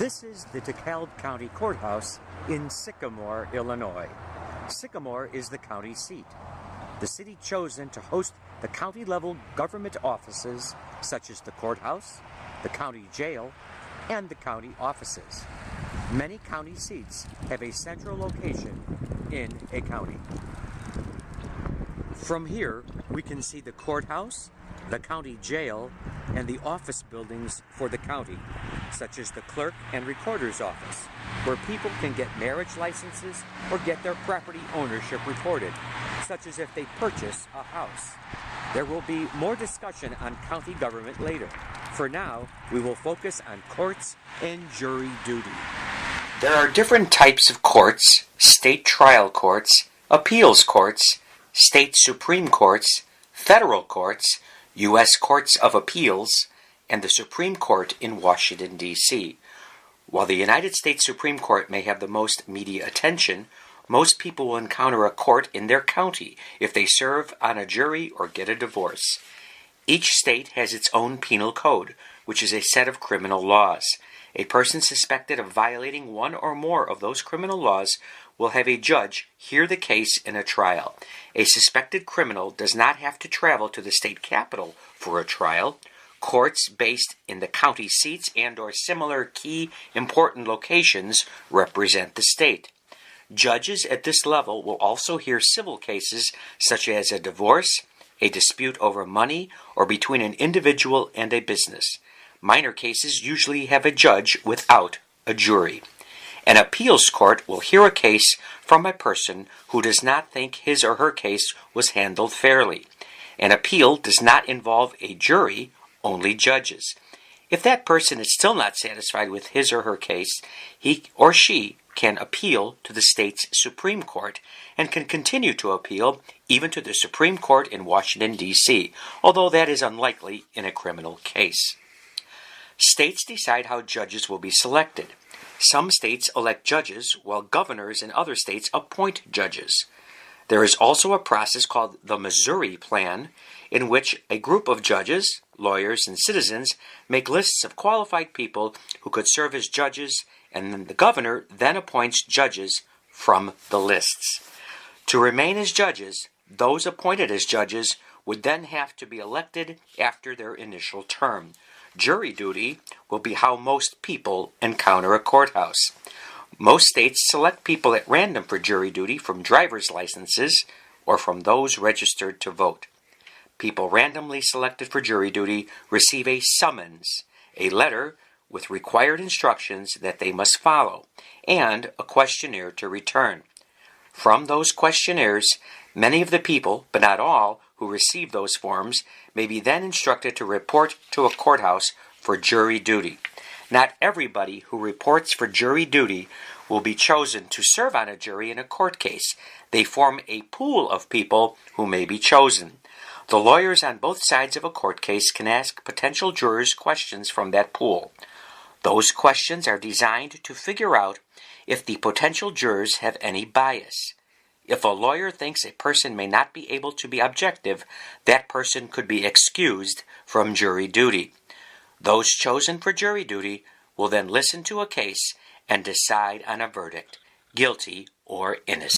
This is the DeKalb County Courthouse in Sycamore, Illinois. Sycamore is the county seat, the city chosen to host the county-level government offices such as the courthouse, the county jail, and the county offices. Many county seats have a central location in a county. From here, we can see the courthouse, the county jail, and the office buildings for the county, such as the clerk and recorder's office, where people can get marriage licenses or get their property ownership recorded, such as if they purchase a house. There will be more discussion on county government later. For now, we will focus on courts and jury duty. There are different types of courts: state trial courts, appeals courts, state supreme courts, federal courts, U.S. courts of appeals, and the Supreme Court in Washington, D.C. While the United States Supreme Court may have the most media attention, most people will encounter a court in their county if they serve on a jury or get a divorce. Each state has its own penal code, which is a set of criminal laws. A person suspected of violating one or more of those criminal laws will have a judge hear the case in a trial. A suspected criminal does not have to travel to the state capital for a trial. Courts based in the county seats and/or similar key important locations represent the state. Judges at this level will also hear civil cases such as a divorce, a dispute over money, or between an individual and a business. Minor cases usually have a judge without a jury. An appeals court will hear a case from a person who does not think his or her case was handled fairly. An appeal does not involve a jury, only judges. If that person is still not satisfied with his or her case, he or she can appeal to the state's Supreme Court and can continue to appeal even to the Supreme Court in Washington, D.C., although that is unlikely in a criminal case. States decide how judges will be selected. Some states elect judges, while governors in other states appoint judges. There is also a process called the Missouri Plan, in which a group of judges, lawyers, and citizens make lists of qualified people who could serve as judges, and then the governor then appoints judges from the lists. To remain as judges, those appointed as judges would then have to be elected after their initial term. Jury duty will be how most people encounter a courthouse. Most states select people at random for jury duty from driver's licenses or from those registered to vote. People randomly selected for jury duty receive a summons, a letter with required instructions that they must follow, and a questionnaire to return. From those questionnaires, many of the people, but not all, who receive those forms may be then instructed to report to a courthouse for jury duty. Not everybody who reports for jury duty will be chosen to serve on a jury in a court case. They form a pool of people who may be chosen. The lawyers on both sides of a court case can ask potential jurors questions from that pool. Those questions are designed to figure out if the potential jurors have any bias. If a lawyer thinks a person may not be able to be objective, that person could be excused from jury duty. Those chosen for jury duty will then listen to a case and decide on a verdict, guilty or innocent.